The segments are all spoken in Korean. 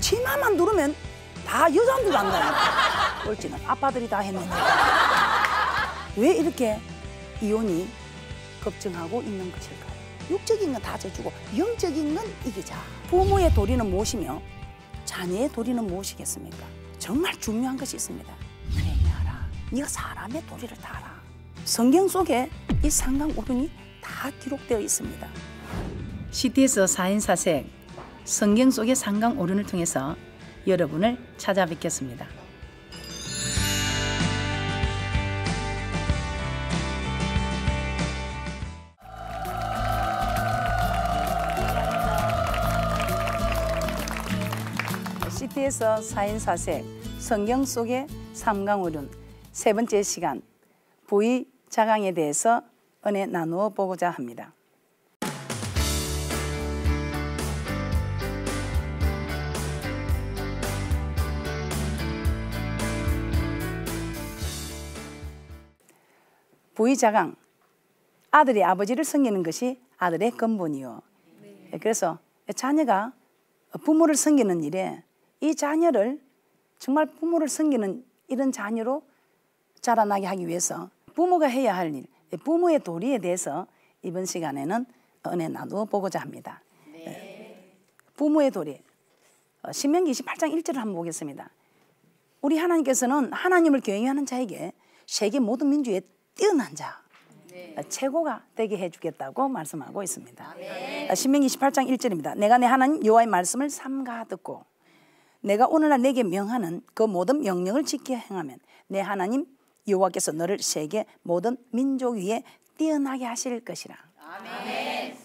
치마만 누르면 다 여자인 줄 안다. 꼴찌는 아빠들이 다 했는데 왜 이렇게 이혼이 급증하고 있는 것일까요? 육적인 건 다 져주고 영적인 건 이기자. 부모의 도리는 무엇이며 자녀의 도리는 무엇이겠습니까? 정말 중요한 것이 있습니다. 회개하라. 네가 사람의 도리를 다하라. 성경 속에 이 상강오륜이 다 기록되어 있습니다. CT에서 4인 4색 성경 속의 상강오륜을 통해서 여러분을 찾아뵙겠습니다. CT에서 4인 4색 성경 속의 상강오륜 세 번째 시간 부의자강에 대해서 은혜 나누어 보고자 합니다. 부의자강, 아들이 아버지를 섬기는 것이 아들의 근본이요. 그래서 자녀가 부모를 섬기는 일에 이 자녀를 정말 부모를 섬기는 이런 자녀로 자라나게 하기 위해서 부모가 해야 할 일, 부모의 도리에 대해서 이번 시간에는 은혜 나누어 보고자 합니다. 부모의 도리, 신명기 28장 1절을 한번 보겠습니다. 우리 하나님께서는 하나님을 경외하는 자에게 세계 모든 민족에 뛰어난 자, 최고가 되게 해주겠다고 말씀하고 있습니다. 신명기 28장 1절입니다. 내가 내 하나님 여호와의 말씀을 삼가 듣고 내가 오늘날 내게 명하는 그 모든 명령을 지켜 행하면 내 하나님 여호와께서 너를 세계 모든 민족 위에 뛰어나게 하실 것이라. 아멘.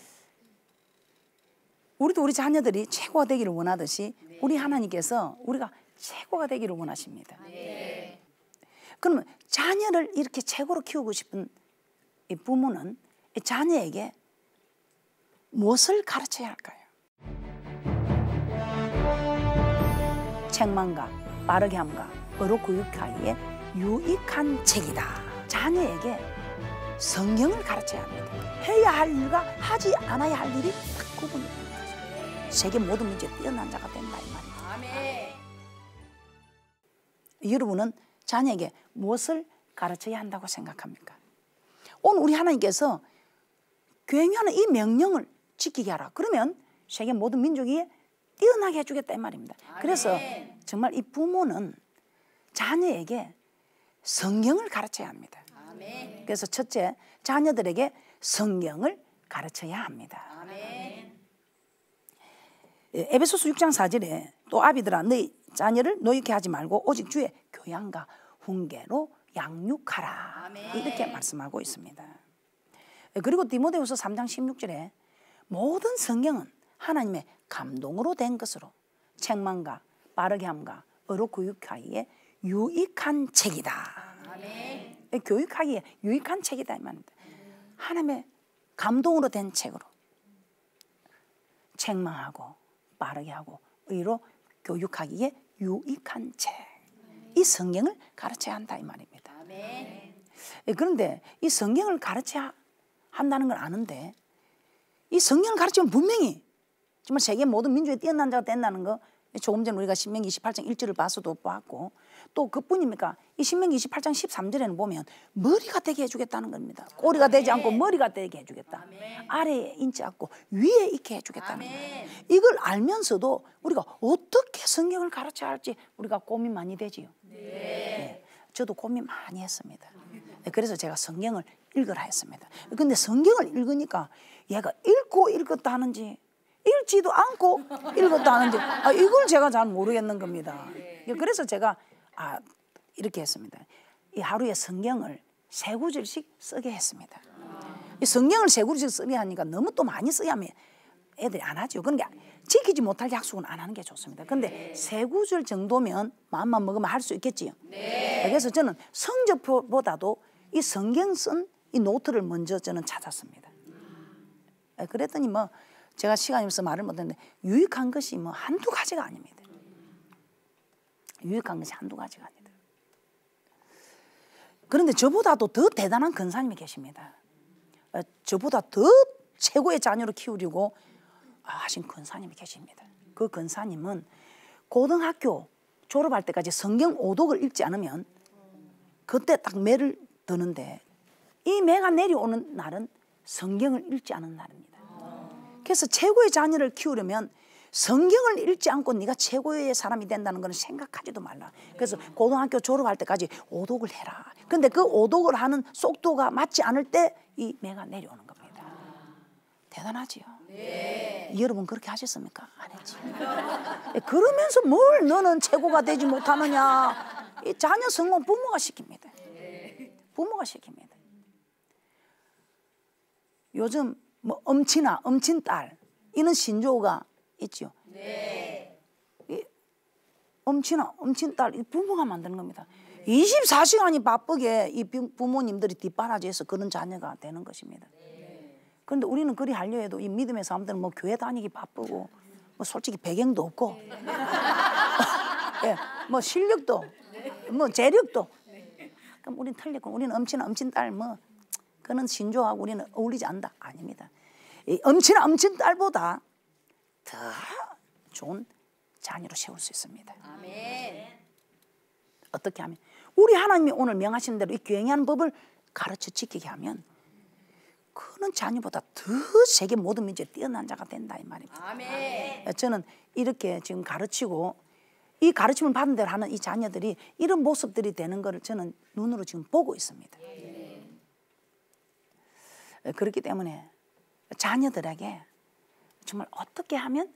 우리도 우리 자녀들이 최고가 되기를 원하듯이 우리 하나님께서 우리가 최고가 되기를 원하십니다. 그러면 자녀를 이렇게 최고로 키우고 싶은 이 부모는 이 자녀에게 무엇을 가르쳐야 할까요? 책망과 바르게 함과 어로 교육하기에 유익한 책이다. 자녀에게 성경을 가르쳐야 합니다. 해야 할 일과 하지 않아야 할 일이 딱 구분이 됩니다. 세계 모든 문제에 뛰어난 자가 된다 이 말입니다. 아멘. 여러분은 자녀에게 무엇을 가르쳐야 한다고 생각합니까? 오늘 우리 하나님께서 굉장한 이 명령을 지키게 하라. 그러면 세계 모든 민족이 뛰어나게 해주겠다 이 말입니다. 아멘. 그래서 정말 이 부모는 자녀에게 성경을 가르쳐야 합니다. 아멘. 그래서 첫째, 자녀들에게 성경을 가르쳐야 합니다. 아멘. 에베소서 6장 4절에 또 아비들아 너희 자녀를 노엽게 하지 말고 오직 주의 교양과 훈계로 양육하라. 아멘. 이렇게 말씀하고 있습니다. 그리고 디모데후서 3장 16절에 모든 성경은 하나님의 감동으로 된 것으로 책망과 바르게 함과 어로 교육하기에 유익한 책이다. 아멘. 교육하기에 유익한 책이다 이 말입니다. 하나님의 감동으로 된 책으로 책망하고 바르게 하고 의로 교육하기에 유익한 책. 이 성경을 가르쳐야 한다 이 말입니다. 아멘. 그런데 이 성경을 가르쳐야 한다는 걸 아는데 이 성경을 가르치면 분명히 정말 세계 모든 민족에 뛰어난 자가 된다는 거 조금 전에 우리가 신명기 28장 1절을 봐서도 봤고 또 그뿐입니까? 이 신명기 28장 13절에는 보면 머리가 되게 해주겠다는 겁니다. 꼬리가 되지 않고 머리가 되게 해주겠다. 아래에 있지 않고 위에 있게 해주겠다는 거예요. 이걸 알면서도 우리가 어떻게 성경을 가르쳐야 할지 우리가 고민 많이 되지요. 네. 저도 고민 많이 했습니다. 그래서 제가 성경을 읽으라 했습니다. 근데 성경을 읽으니까 얘가 읽고 읽었다 하는지 읽지도 않고 읽었다 하는지 이걸 제가 잘 모르겠는 겁니다. 그래서 제가 이렇게 했습니다. 이 하루에 성경을 3구절씩 쓰게 했습니다. 이 성경을 3구절씩 쓰게 하니까 너무 또 많이 써야 하면 애들이 안 하죠. 그러니까 지키지 못할 약속은 안 하는 게 좋습니다. 그런데 3구절 정도면 마음만 먹으면 할 수 있겠지요. 그래서 저는 성적표보다도 이 성경 쓴 이 노트를 먼저 저는 찾았습니다. 그랬더니 뭐 제가 시간이 없어서 말을 못했는데 유익한 것이 뭐 한두 가지가 아닙니다. 유익한 것이 한두 가지가 아니다. 그런데 저보다도 더 대단한 권사님이 계십니다. 저보다 더 최고의 자녀로 키우려고 하신 권사님이 계십니다. 그 권사님은 고등학교 졸업할 때까지 성경 오독을 읽지 않으면 그때 딱 매를 드는데, 이 매가 내려오는 날은 성경을 읽지 않은 날입니다. 그래서 최고의 자녀를 키우려면 성경을 읽지 않고 네가 최고의 사람이 된다는 것은 생각하지도 말라. 그래서 고등학교 졸업할 때까지 오독을 해라. 근데 그 오독을 하는 속도가 맞지 않을 때 이 매가 내려오는 겁니다. 대단하지요? 네. 여러분 그렇게 하셨습니까? 안 했지. 그러면서 뭘 너는 최고가 되지 못하느냐. 이 자녀 성공 부모가 시킵니다. 부모가 시킵니다. 요즘 뭐 엄친아, 엄친딸 이런 신조어가 있죠. 네. 엄친아, 엄친딸 부모가 만드는 겁니다. 24시간이 바쁘게 이 부모님들이 뒷바라지해서 그런 자녀가 되는 것입니다. 그런데 우리는 그리 하려 해도 이 믿음의 사람들은 뭐 교회 다니기 바쁘고 뭐 솔직히 배경도 없고 예, 뭐 실력도 뭐 재력도, 그럼 우리는 틀리고, 우리는 엄친아, 엄친딸 뭐 그런 신조하고 우리는 어울리지 않는다. 아닙니다. 이 엄친아, 엄친딸보다 더 좋은 자녀로 세울 수 있습니다. 아멘. 어떻게 하면? 우리 하나님이 오늘 명하신 대로 이 교행하는 법을 가르쳐 지키게 하면 그는 자녀보다 더 세계 모든 민족에 뛰어난 자가 된다 이 말입니다. 아멘. 저는 이렇게 지금 가르치고 이 가르침을 받은 대로 하는 이 자녀들이 이런 모습들이 되는 것을 저는 눈으로 지금 보고 있습니다. 그렇기 때문에 자녀들에게 정말 어떻게 하면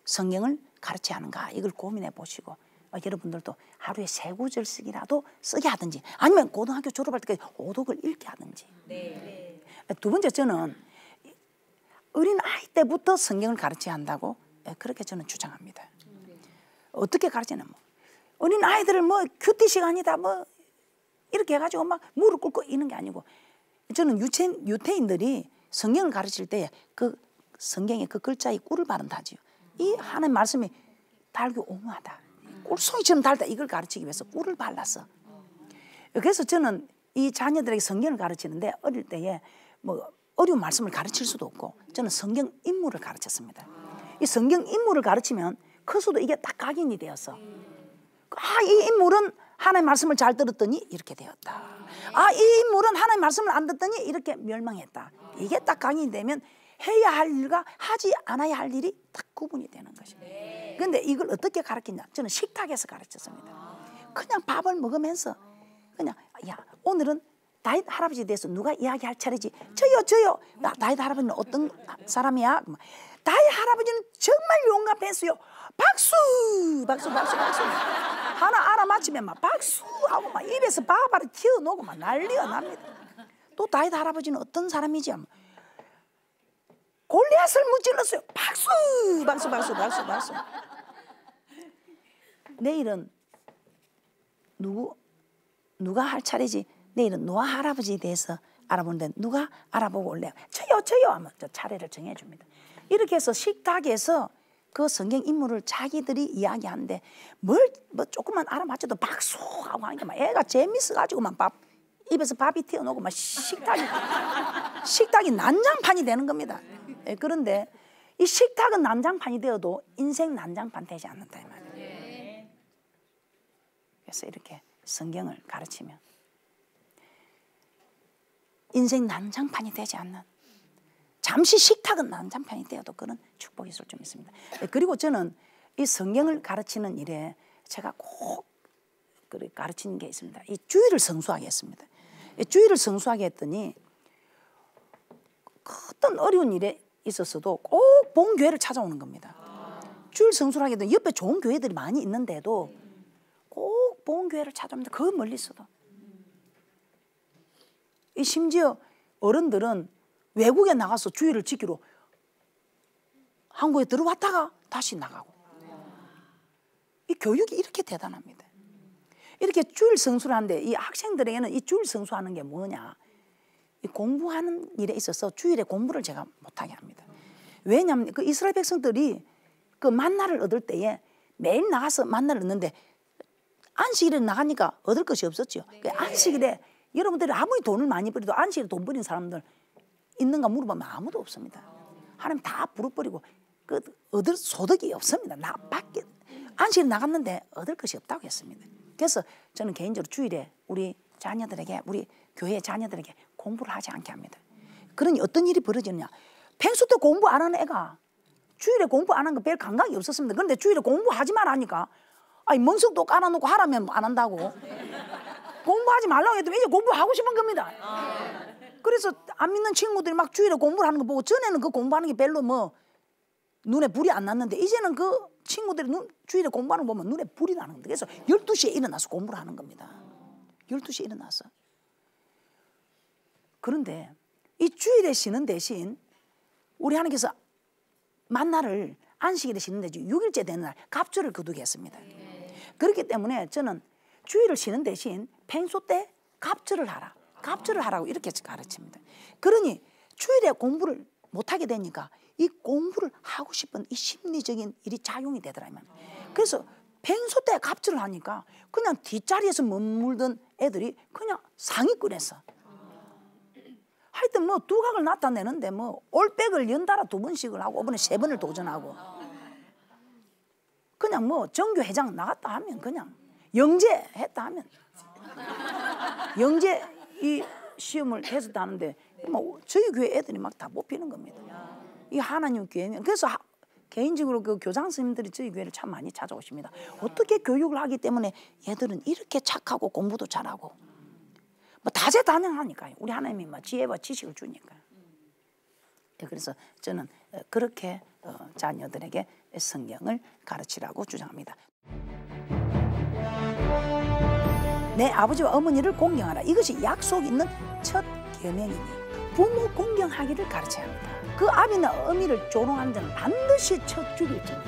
성경을 가르쳐야 하는가 이걸 고민해 보시고, 여러분들도 하루에 3구절 쓰기라도 쓰게 하든지, 아니면 고등학교 졸업할 때까지 오독을 읽게 하든지. 네. 두 번째, 저는 어린 아이 때부터 성경을 가르쳐야 한다고 그렇게 저는 주장합니다. 어떻게 가르치냐면, 어린 아이들을 뭐 큐티 시간이다 뭐 이렇게 해가지고 막 무릎 꿇고 이런 게 아니고, 저는 유태인들이 성경을 가르칠 때 그 성경에 그 글자에 꿀을 바른다지요. 이 하나님 말씀이 달기 옹호하다, 꿀송이처럼 달다, 이걸 가르치기 위해서 꿀을 발랐어. 그래서 저는 이 자녀들에게 성경을 가르치는데 어릴 때에 뭐 어려운 말씀을 가르칠 수도 없고, 저는 성경 인물을 가르쳤습니다. 이 성경 인물을 가르치면 커서도 이게 딱 각인이 되었어. 이 인물은 하나님의 말씀을 잘 들었더니 이렇게 되었다. 이 인물은 하나님의 말씀을 안 듣더니 이렇게 멸망했다. 이게 딱 각인이 되면 해야 할 일과 하지 않아야 할 일이 딱 구분이 되는 것입니다. 그런데 이걸 어떻게 가르치냐? 저는 식탁에서 가르쳤습니다. 그냥 밥을 먹으면서 그냥, 야, 오늘은 다윗 할아버지에 대해서 누가 이야기할 차례지? 저요. 다윗 할아버지는 어떤 사람이야? 다윗 할아버지는 정말 용감했어요. 박수. 하나 알아맞히면 막 박수하고 막 입에서 바바를 튀어나오고 막 난리가 납니다. 또 다윗 할아버지는 어떤 사람이지? 골리앗을 무찔렀어요. 박수. 내일은 누가 할 차례지? 내일은 노아 할아버지에 대해서 알아보는데 누가 알아보고 올래요? 저요 하면 저 차례를 정해줍니다. 이렇게 해서 식탁에서 그 성경 인물을 자기들이 이야기하는데 뭐 조금만 알아맞혀도 박수하고 하니까 막 애가 재밌어가지고 막 입에서 밥이 튀어나오고 막 식탁이 난장판이 되는 겁니다. 그런데 이 식탁은 난장판이 되어도 인생 난장판 되지 않는다 이 말이에요. 그래서 이렇게 성경을 가르치면 인생 난장판이 되지 않는, 잠시 식탁은 난장판이 되어도 그런 축복이 있을 좀 있습니다. 그리고 저는 이 성경을 가르치는 일에 제가 꼭 가르치는 게 있습니다. 이 주일을 성수하게 했습니다. 주일을 성수하게 했더니 어떤 어려운 일에 있었어도 꼭 본교회를 찾아오는 겁니다. 주일 성수를 하게 되면 옆에 좋은 교회들이 많이 있는데도 꼭 본교회를 찾아옵니다. 그 멀리 있어도. 심지어 어른들은 외국에 나가서 주일을 지키러 한국에 들어왔다가 다시 나가고. 이 교육이 이렇게 대단합니다. 이렇게 주일 성수를 하는데 이 학생들에게는 이 주일 성수하는 게 뭐냐, 이 공부하는 일에 있어서 주일에 공부를 제가 못하게 합니다. 왜냐하면 그 이스라엘 백성들이 그 만나를 얻을 때에 매일 나가서 만나를 얻는데 안식일에 나가니까 얻을 것이 없었죠. 안식일에 여러분들이 아무리 돈을 많이 벌어도 안식일에 돈 버린 사람들 있는가 물어보면 아무도 없습니다. 하나님 다 부숴버리고 얻을 소득이 없습니다. 나밖에 안식일 나갔는데 얻을 것이 없다고 했습니다. 그래서 저는 개인적으로 주일에 우리 자녀들에게, 우리 교회 자녀들에게 공부를 하지 않게 합니다. 그러니 어떤 일이 벌어지느냐, 평소 때 공부 안 하는 애가 주일에 공부 안 한 거 별 감각이 없었습니다. 그런데 주일에 공부하지 말라니까, 아니 먼석도 깔아놓고 하라면 안 한다고. 공부하지 말라고 해도 이제 공부하고 싶은 겁니다. 그래서 안 믿는 친구들이 막 주일에 공부를 하는 거 보고, 전에는 그 공부하는 게 별로 뭐 눈에 불이 안 났는데 이제는 그 친구들이 주일에 공부하는 거 보면 눈에 불이 나는 겁니다. 그래서 12시에 일어나서 공부를 하는 겁니다. 12시에 일어나서. 그런데 이 주일에 쉬는 대신 우리 하나님께서 만나를 안식일에 쉬는 데 6일째 되는 날 갑절을 거두게 했습니다. 그렇기 때문에 저는 주일을 쉬는 대신 평소 때 갑절을 하라, 갑절을 하라고 이렇게 가르칩니다. 그러니 주일에 공부를 못하게 되니까 이 공부를 하고 싶은 이 심리적인 일이 작용이 되더라. 그래서 평소 때 갑절을 하니까 그냥 뒷자리에서 머물던 애들이 그냥 상위권에서 하여튼 뭐 두각을 나타내는데 뭐 올백을 연달아 2번씩을 하고 이번에 3번을 도전하고, 그냥 뭐 정교회장 나갔다 하면 그냥 영재 했다 하면 영재 이 시험을 했었다 하는데 뭐 저희 교회 애들이 막 다 뽑히는 겁니다. 이 하나님 교회는. 그래서 개인적으로 그 교장 선생님들이 저희 교회를 참 많이 찾아오십니다. 어떻게 교육을 하기 때문에 얘들은 이렇게 착하고 공부도 잘하고 뭐 다재다능하니까요. 우리 하나님이 뭐 지혜와 지식을 주니까. 그래서 저는 그렇게 자녀들에게 성경을 가르치라고 주장합니다. 내 아버지와 어머니를 공경하라. 이것이 약속 있는 첫 계명이니 부모 공경하기를 가르쳐야 합니다. 그 아비나 어미를 조롱하는 자는 반드시 쳐 죽일지니라.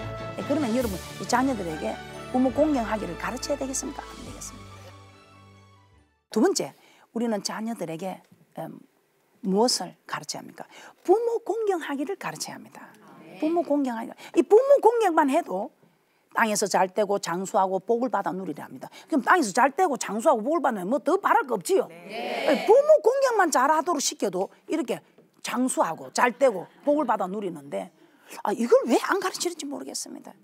그러면 여러분 이 자녀들에게 부모 공경하기를 가르쳐야 되겠습니까? 안 되겠습니까? 두 번째, 우리는 자녀들에게 무엇을 가르쳐야 합니까? 부모 공경하기를 가르쳐야 합니다. 부모 공경하기. 이 부모 공경만 해도 땅에서 잘 되고 장수하고 복을 받아 누리려 합니다. 그럼 땅에서 잘 되고 장수하고 복을 받으면 뭐 더 바랄 거 없지요. 부모 공경만 잘하도록 시켜도 이렇게 장수하고 잘 되고 복을 받아 누리는데, 이걸 왜 안 가르치는지 모르겠습니다.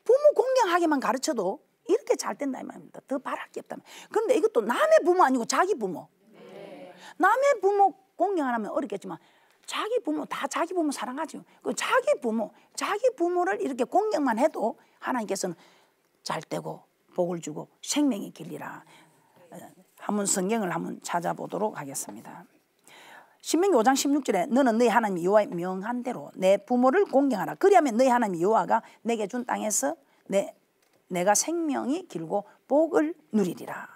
부모 공경하기만 가르쳐도 이렇게 잘 된다 이 말입니다. 더 바랄 게 없다. 그런데 이것도 남의 부모 아니고 자기 부모. 남의 부모 공경 안 하면 어렵겠지만 자기 부모, 다 자기 부모 사랑하죠. 그 자기 부모를 이렇게 공경만 해도 하나님께서는 잘 되고 복을 주고 생명의 길이라. 한번 성경을 한번 찾아보도록 하겠습니다. 신명기 5장 16절에 너는 너희 하나님 여호와의 명한 대로 내 부모를 공경하라. 그리하면 너희 하나님 여호와가 내게 준 땅에서 내가 생명이 길고 복을 누리리라.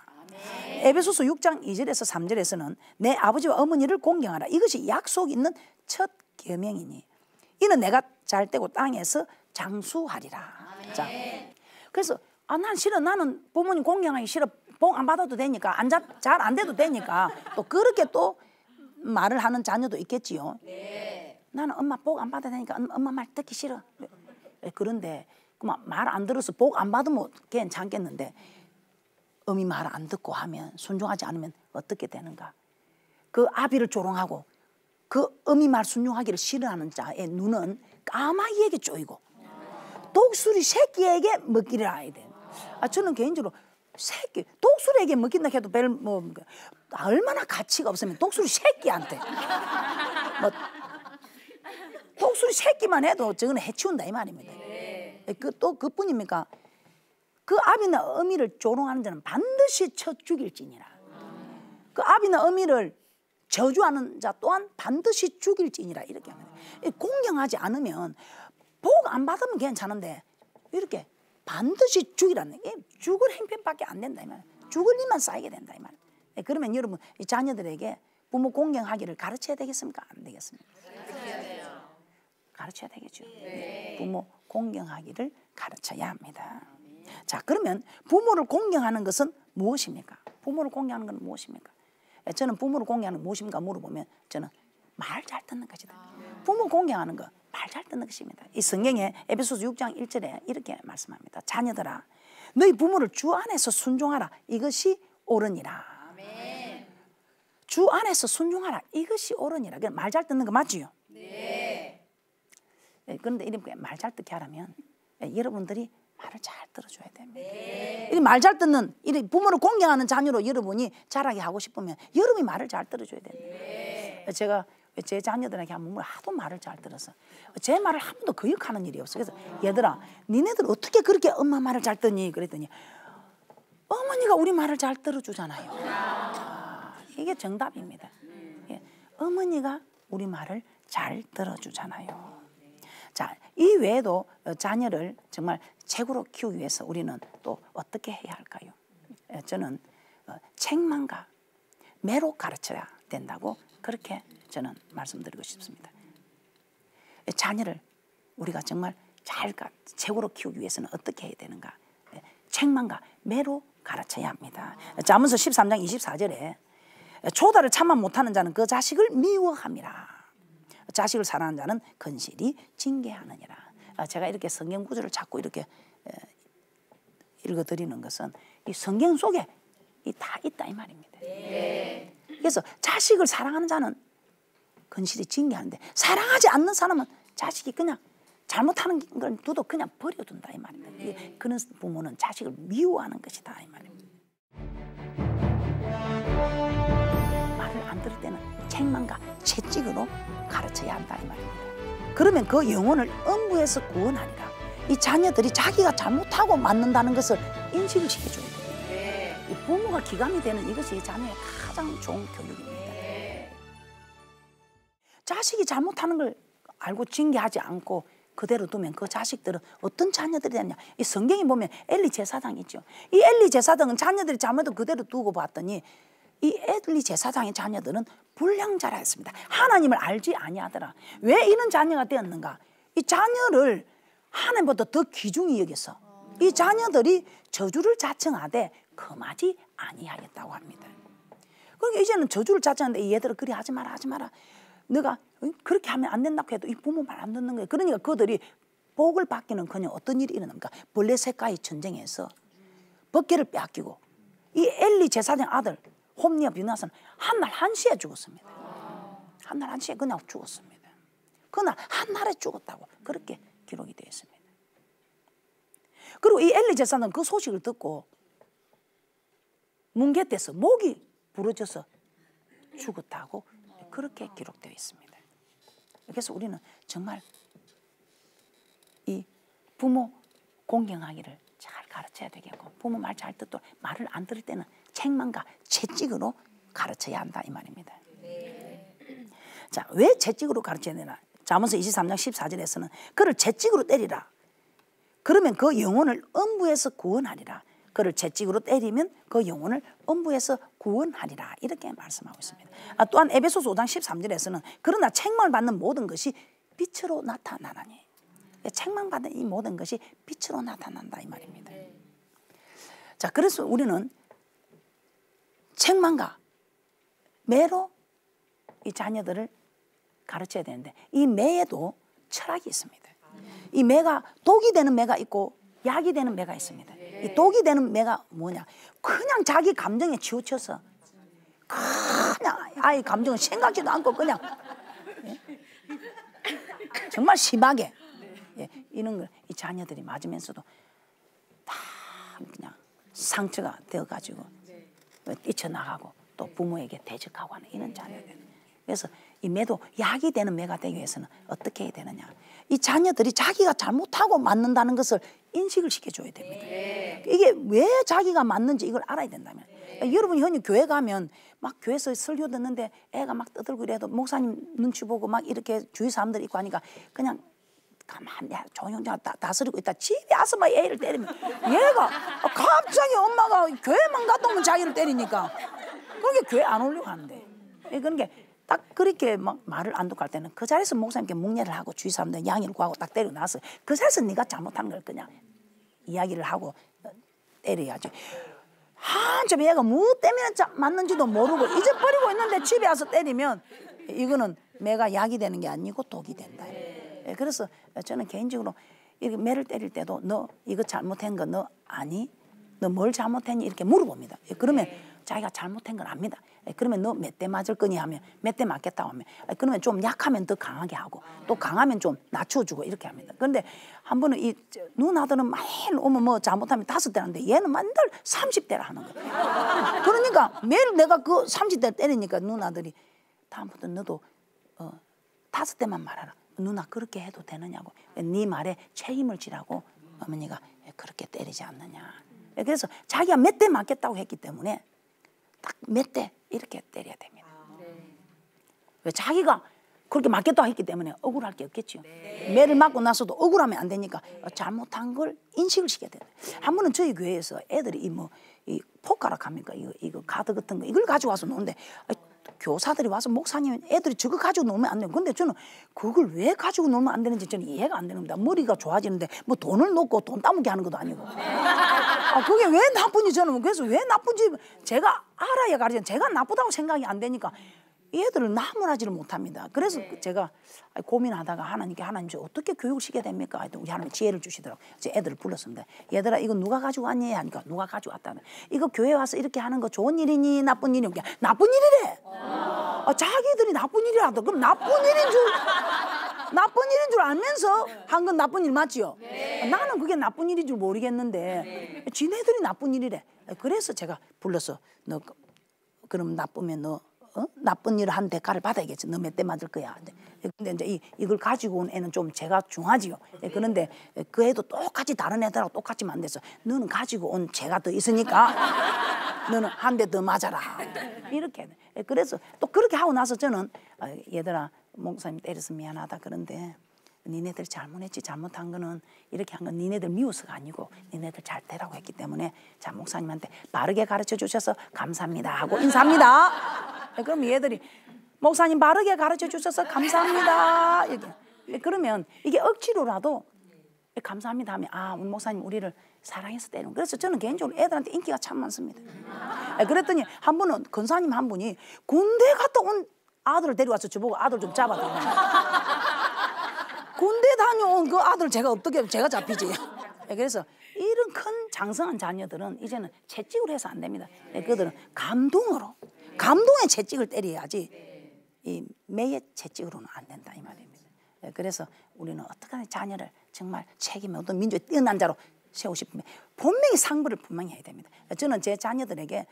에베소서 6장 2절에서 3절에서는 내 아버지와 어머니를 공경하라. 이것이 약속 있는 첫 계명이니 이는 내가 잘 되고 땅에서 장수하리라. 자, 그래서 난 싫어. 나는 부모님 공경하기 싫어. 복 안 받아도 되니까, 잘 안 돼도 되니까 또 그렇게 또 말을 하는 자녀도 있겠지요. 나는 엄마 복 안 받아야 되니까 엄마 말 듣기 싫어. 그런데 말 안 들어서 복 안 받으면 괜찮겠는데 어미 말 안 듣고 하면, 순종하지 않으면 어떻게 되는가? 그 아비를 조롱하고 그 어미 말 순종하기를 싫어하는 자의 눈은 까마귀에게 쪼이고 독수리 새끼에게 먹기를 알아야 돼요. 저는 개인적으로 독수리에게 먹긴다 해도 얼마나 가치가 없으면 독수리 새끼한테 독수리 새끼만 해도 저거는 해치운다 이 말입니다. 또 그뿐입니까? 그 아비나 어미를 조롱하는 자는 반드시 쳐 죽일지니라. 그 아비나 어미를 저주하는 자 또한 반드시 죽일지니라. 이렇게 합니다. 공경하지 않으면 복 안 받으면 괜찮은데 이렇게 반드시 죽이라는 게 죽을 행편밖에 안 된다 이 말. 죽을 일만 쌓이게 된다 이 말. 그러면 여러분 이 자녀들에게 부모 공경하기를 가르쳐야 되겠습니까? 안 되겠습니까? 가르쳐야 되겠죠. 부모 공경하기를 가르쳐야 합니다. 자, 그러면 부모를 공경하는 것은 무엇입니까? 부모를 공경하는 것은 무엇입니까? 저는 부모를 공경하는 건 무엇입니까? 물어보면 저는 말 잘 듣는 것이다. 부모 공경하는 거 말 잘 듣는 것입니다. 이 성경에 에베소서 6장 1절에 이렇게 말씀합니다. 자녀들아 너희 부모를 주 안에서 순종하라. 이것이 옳으니라. 주 안에서 순종하라. 이것이 옳으니라. 말 잘 듣는 거 맞지요? 네. 그런데 이렇게 말 잘 듣게 하려면 여러분들이 말을 잘 들어줘야 됩니다. 이 말 잘 듣는 이 부모를 공경하는 자녀로 여러분이 자라게 하고 싶으면 여러분이 말을 잘 들어줘야 됩니다. 제가 제 자녀들에게 한번 하도 말을 잘 들어서 제 말을 한 번도 거역하는 일이 없어요. 그래서 얘들아, 니네들 어떻게 그렇게 엄마 말을 잘 듣니? 그랬더니 어머니가 우리 말을 잘 들어주잖아요. 이게 정답입니다. 예, 어머니가 우리 말을 잘 들어주잖아요. 자, 이 외에도 자녀를 정말 최고로 키우기 위해서 우리는 또 어떻게 해야 할까요? 저는 책망과 매로 가르쳐야 된다고 그렇게 저는 말씀드리고 싶습니다. 자녀를 우리가 정말 잘 최고로 키우기 위해서는 어떻게 해야 되는가? 책망과 매로 가르쳐야 합니다. 잠언서 13장 24절에 조다를 참아 못하는 자는 그 자식을 미워함이라. 자식을 사랑하는 자는 건실히 징계하느니라. 제가 이렇게 성경 구절을 자꾸 이렇게 읽어드리는 것은 이 성경 속에 다 있다 이 말입니다. 그래서 자식을 사랑하는 자는 건실히 징계하는데 사랑하지 않는 사람은 자식이 그냥 잘못하는 걸 두도 그냥 버려둔다 이 말입니다. 그런 부모는 자식을 미워하는 것이다 이 말입니다. 말을 안 들을 때는 책망과 채찍으로 가르쳐야 한다 이 말입니다. 그러면 그 영혼을 음부에서 구원하리라. 이 자녀들이 자기가 잘못하고 맞는다는 것을 인식을 시켜줘야 됩니다. 이 부모가 기감이 되는 이것이 이 자녀의 가장 좋은 교육입니다. 자식이 잘못하는 걸 알고 징계하지 않고 그대로 두면 그 자식들은 어떤 자녀들이 되냐. 이 성경에 보면 엘리 제사장 있죠. 이 엘리 제사장은 자녀들이 잘못해도 그대로 두고 봤더니 이 엘리 제사장의 자녀들은 불량자라 했습니다. 하나님을 알지 아니하더라. 왜 이런 자녀가 되었는가? 이 자녀를 하나님보다 더 귀중히 여겨서 이 자녀들이 저주를 자청하되 금하지 아니하였다고 합니다. 그러니까 이제는 저주를 자청하는데 얘들아 그리 하지 마라 하지 마라. 너가 그렇게 하면 안 된다고 해도 이 부모 말 안 듣는 거예요. 그러니까 그들이 복을 받기는커녕 어떤 일이 일어납니까? 블레셋과의 전쟁에서 법궤를 빼앗기고 이 엘리 제사장 아들 홈리와 비나스는 한날 한시에 죽었습니다. 한날 한시에 그냥 죽었습니다. 그날 한날에 죽었다고 그렇게 기록이 되어 있습니다. 그리고 이 엘리 제사장은 그 소식을 듣고 뭉게돼서 목이 부러져서 죽었다고 그렇게 기록되어 있습니다. 그래서 우리는 정말 이 부모 공경하기를 잘 가르쳐야 되겠고 부모 말 잘 듣도록 말을 안 들을 때는 책망과 채찍으로 가르쳐야 한다 이 말입니다. 자, 왜 채찍으로 가르쳐야 되나? 잠언서 23장 14절에서는 그를 채찍으로 때리라. 그러면 그 영혼을 음부에서 구원하리라. 그를 채찍으로 때리면 그 영혼을 음부에서 구원하리라. 이렇게 말씀하고 있습니다. 또한 에베소서 5장 13절에서는 그러나 책망을 받는 모든 것이 빛으로 나타나나니. 책망받는 이 모든 것이 빛으로 나타난다 이 말입니다. 자, 그래서 우리는 책망과 매로 이 자녀들을 가르쳐야 되는데 이 매에도 철학이 있습니다. 이 매가 독이 되는 매가 있고 약이 되는 매가 있습니다. 이 독이 되는 매가 뭐냐? 그냥 자기 감정에 치우쳐서 그냥 아이 감정을 생각지도 않고 그냥 정말 심하게 이런 걸 이 자녀들이 맞으면서도 다 그냥 상처가 되어가지고 뛰쳐나가고 또 부모에게 대적하고 하는 이런 자녀들. 그래서 이 매도 약이 되는 매가 되기 위해서는 어떻게 해야 되느냐? 이 자녀들이 자기가 잘못하고 맞는다는 것을 인식을 시켜줘야 됩니다. 이게 왜 자기가 맞는지 이걸 알아야 된다면. 여러분이 흔히 교회 가면 막 교회에서 설교 듣는데 애가 막 떠들고 이래도 목사님 눈치 보고 막 이렇게 주위 사람들 있고 하니까 그냥 가만히 조용히 다스리고 있다 집에 와서 막 애를 때리면 얘가 갑자기 엄마가 교회만 갔다 오면 자기를 때리니까 그게 교회 안 오려고 하는데. 그러니까 딱 그렇게 막 말을 안 듣고 할 때는 그 자리에서 목사님께 묵례를 하고 주위 사람들 양해를 구하고 딱 때리고 나서 그 자리에서 네가 잘못한 걸 그냥 이야기를 하고 때려야지. 한참 얘가 뭐 때문에 맞는지도 모르고 잊어버리고 있는데 집에 와서 때리면 이거는 매가 약이 되는 게 아니고 독이 된다. 그래서 저는 개인적으로 이렇게 매를 때릴 때도 너 이거 잘못한 거 너 아니? 너 뭘 잘못했니? 이렇게 물어봅니다. 그러면 자기가 잘못한 걸 압니다. 그러면 너 몇 대 맞을 거니 하면 몇 대 맞겠다고 하면 그러면 좀 약하면 더 강하게 하고 또 강하면 좀 낮춰주고 이렇게 합니다. 그런데 한 번은 이 누나들은 매일 오면 뭐 잘못하면 5대 하는데 얘는 맨날 30대를 하는 거예요. 그러니까 매일 내가 그 30대 때리니까 누나들이 다음부터 너도 5대만 말하라. 누나 그렇게 해도 되느냐고. 네 말에 책임을 지라고 어머니가 그렇게 때리지 않느냐. 그래서 자기가 몇 대 맞겠다고 했기 때문에 딱 몇 대 이렇게 때려야 됩니다. 왜 자기가 그렇게 맞겠다고 했기 때문에 억울할 게 없겠죠. 매를 맞고 나서도 억울하면 안 되니까 잘못한 걸 인식을 시켜야 돼요. 한 번은 저희 교회에서 애들이 이 포카락 합니까? 이거 카드 같은 거 이걸 가지고 와서 노는데 교사들이 와서 목사님 애들이 저거 가지고 놀면 안 돼요. 근데 저는 그걸 왜 가지고 놀면 안 되는지 저는 이해가 안 되는 겁니다. 머리가 좋아지는데 뭐 돈을 놓고 돈 따먹게 하는 것도 아니고. 그게 왜 나쁜지 저는 그래서 왜 나쁜지 제가 알아야 가르쳐. 제가 나쁘다고 생각이 안 되니까 이 애들을 나무라지를 못합니다. 그래서 제가 고민하다가 하나님께 하나님 저 어떻게 교육을 시켜야 됩니까? 우리 하나님 지혜를 주시더라고요. 그래서 애들을 불렀습니다. 얘들아 이거 누가 가지고 왔니? 하니까 누가 가지고 왔다는. 이거 교회 와서 이렇게 하는 거 좋은 일이니 나쁜 일이니? 나쁜 일이래. 자기들이 나쁜 일이라도 그럼 나쁜 일인 줄 알면서 한 건 나쁜 일 맞지요? 나는 그게 나쁜 일인 줄 모르겠는데 지네들이 나쁜 일이래. 그래서 제가 불러서 너 그럼 나쁘면 너 나쁜 일을 한 대가를 받아야겠지. 너 몇 대 맞을 거야. 근데 이제 이걸 가지고 온 애는 좀 제가 중하지요. 그런데 그 애도 똑같이 다른 애들하고 똑같이 만들어서 너는 가지고 온 죄가 더 있으니까 너는 한 대 더 맞아라. 이렇게. 그래서 또 그렇게 하고 나서 저는 얘들아 목사님 때려서 미안하다. 그런데 니네들 잘못했지. 잘못한 거는 이렇게 한 건 니네들 미워서가 아니고 니네들 잘 되라고 했기 때문에 자 목사님한테 바르게 가르쳐 주셔서 감사합니다 하고 인사합니다. 그럼 얘들이 목사님 바르게 가르쳐 주셔서 감사합니다. 이렇게. 그러면 이게 억지로라도 감사합니다 하면 우리 목사님 우리를 사랑해서 때리는. 그래서 저는 개인적으로 애들한테 인기가 참 많습니다. 그랬더니 한 번은 권사님 한 분이 군대 갔다 온 아들을 데려와서 저보고 아들 좀 잡아달라고. 군대 다녀온 그 아들 제가 어떻게 제가 잡히지. 그래서 이런 큰 장성한 자녀들은 이제는 채찍으로 해서 안 됩니다. 그들은 감동의 채찍을 때려야지 이 매의 채찍으로는 안 된다 이 말입니다. 그래서 우리는 어떻게 자녀를 정말 책임에 어떤 민주에 뛰어난 자로 세우고 싶으면 분명히 상부를 분명히 해야 됩니다. 저는 제 자녀들에게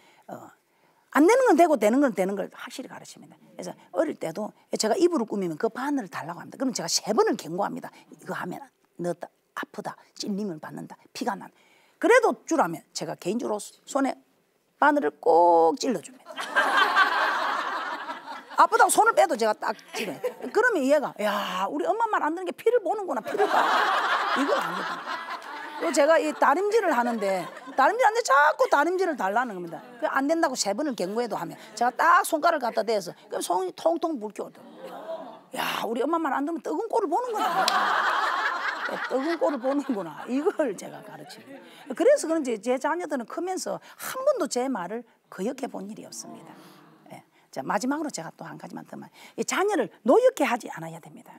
안 되는 건 되고 되는 건 되는 걸 확실히 가르칩니다. 그래서 어릴 때도 제가 이불을 꾸미면 그 바늘을 달라고 합니다. 그럼 제가 3번을 경고합니다. 이거 하면 너 아프다, 찔림을 받는다, 피가 난. 그래도 주라면 제가 개인적으로 손에 바늘을 꼭 찔러줍니다. 아프다고 손을 빼도 제가 딱 찔러요. 그러면 얘가 야 우리 엄마 말 안 듣는 게 피를 보는구나. 피를 봐. 이건 아니다. 또 제가 이 다림질을 하는데 자꾸 다림질을 달라는 겁니다. 안 된다고 3번을 경고해도 하면 제가 딱 손가락을 갖다 대서 그럼 손이 통통 불켜오더라고요. 야 우리 엄마 말 안 듣는 떡은 꼴을 보는구나. 떡은 꼴을 보는구나. 이걸 제가 가르칩니다. 그래서 그런지 제 자녀들은 크면서 한 번도 제 말을 거역해 본 일이 없습니다. 자, 마지막으로 제가 또 한 가지만 더 말. 자녀를 노엽게 하지 않아야 됩니다.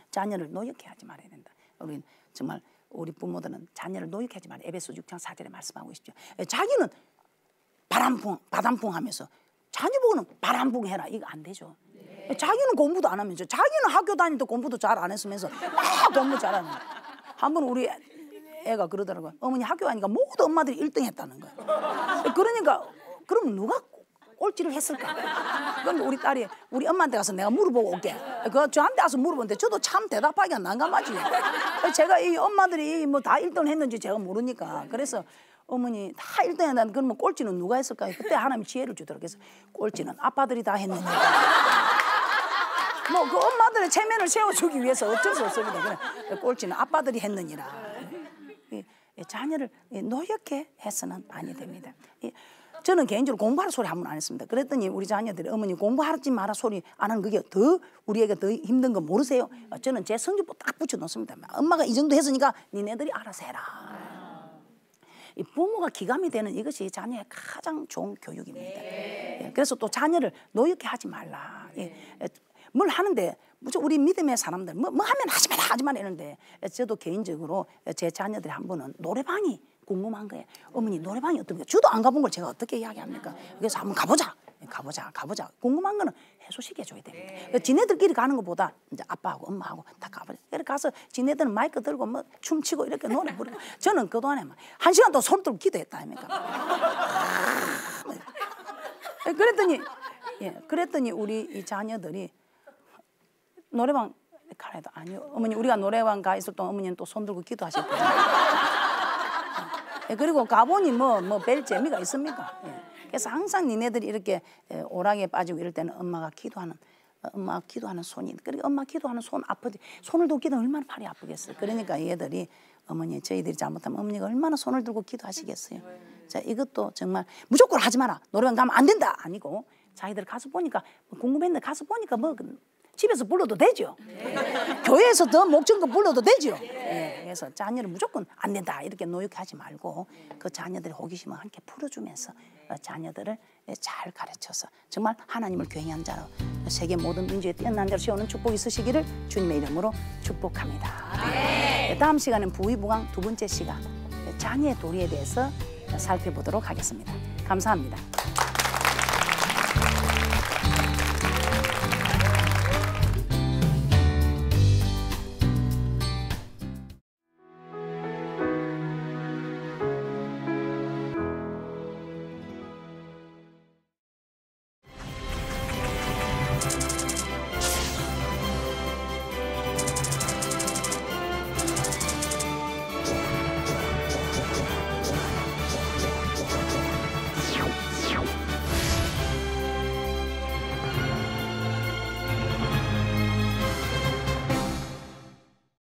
자녀를 노엽게 하지 말아야 된다. 우리 정말 우리 부모들은 자녀를 노엽게 하지 말아야. 에베소 6장 4절에 말씀하고 있죠. 자기는 바람풍 하면서 자녀 보고는 바람풍 해라. 이거 안 되죠. 자기는 공부도 안 하면서 자기는 학교 다닐 때 공부도 잘 안 했으면서 막 공부 잘하는 거예요. 한번 우리 애가 그러더라고요. 어머니 학교 가니까 모두 엄마들이 1등 했다는 거예요. 그러니까 그럼 누가 꼴찌를 했을까? 그럼 우리 딸이 우리 엄마한테 가서 내가 물어보고 올게. 저한테 가서 물어보는데 저도 참 대답하기가 난감하지. 제가 이 엄마들이 뭐 다 1등 했는지 제가 모르니까. 그래서 어머니 다 1등 했는데 그러면 꼴찌는 누가 했을까요? 그때 하나님 지혜를 주더라고요. 그래서 꼴찌는 아빠들이 다 했느냐. 뭐 그 엄마들의 체면을 세워주기 위해서 어쩔 수 없습니다. 그래, 꼴찌는 아빠들이 했느니라. 자녀를 노엽게 해서는 아니 됩니다. 저는 개인적으로 공부하라 소리 한 번 안 했습니다. 그랬더니 우리 자녀들이 어머니 공부하지 마라 소리 안 하는 그게 더 우리에게 더 힘든 거 모르세요? 저는 제 성적표 딱 붙여놓습니다. 엄마가 이 정도 했으니까 니네들이 알아서 해라. 이 부모가 기감이 되는 이것이 자녀의 가장 좋은 교육입니다. 그래서 또 자녀를 노엽게 하지 말라. 뭘 하는데 우리 믿음의 사람들 뭐 하면 하지 마라 이러는데 저도 개인적으로 제 자녀들이 한 번은 노래방이 궁금한 거예요. 어머니 노래방이 어떻습니까? 저도 안 가본 걸 제가 어떻게 이야기합니까? 그래서 한번 가보자. 궁금한 거는 해소시켜줘야 됩니다. 지네들끼리 가는 것보다 이제 아빠하고 엄마하고 다 가보자. 이렇게 가서 지네들은 마이크 들고 뭐 춤추고 이렇게 노래 부르고 저는 그동안에 막 1시간 동안 손 들고 기도했다 아닙니까? 그랬더니 우리 이 자녀들이 노래방 가라 해도 아니요. 어머니 우리가 노래방 가 있을 동안 어머니는 또 손 들고 기도하셨거든요. 그리고 가보니 뭐 별 재미가 있습니까? 그래서 항상 니네들이 이렇게 오락에 빠지고 이럴 때는 엄마가 기도하는 손이, 그리고 엄마 기도하는 손 아프지. 손을 들고 기도하면 얼마나 팔이 아프겠어요. 그러니까 얘들이 어머니 저희들이 잘못하면 어머니가 얼마나 손을 들고 기도하시겠어요. 자, 이것도 정말 무조건 하지 마라. 노래방 가면 안 된다 아니고 자기들 가서 보니까 궁금했는데 가서 보니까 뭐 집에서 불러도 되죠. 교회에서 더 목전껏 불러도 되죠. 그래서 자녀를 무조건 안 된다 이렇게 노역하지 말고 그 자녀들의 호기심을 함께 풀어주면서 자녀들을 잘 가르쳐서 정말 하나님을 경외한 자로 세계 모든 민족에 뛰어난 자로 세우는 축복이 있으시기를 주님의 이름으로 축복합니다. 다음 시간은 부의부강 2번째 시간 자녀의 도리에 대해서 살펴보도록 하겠습니다. 감사합니다.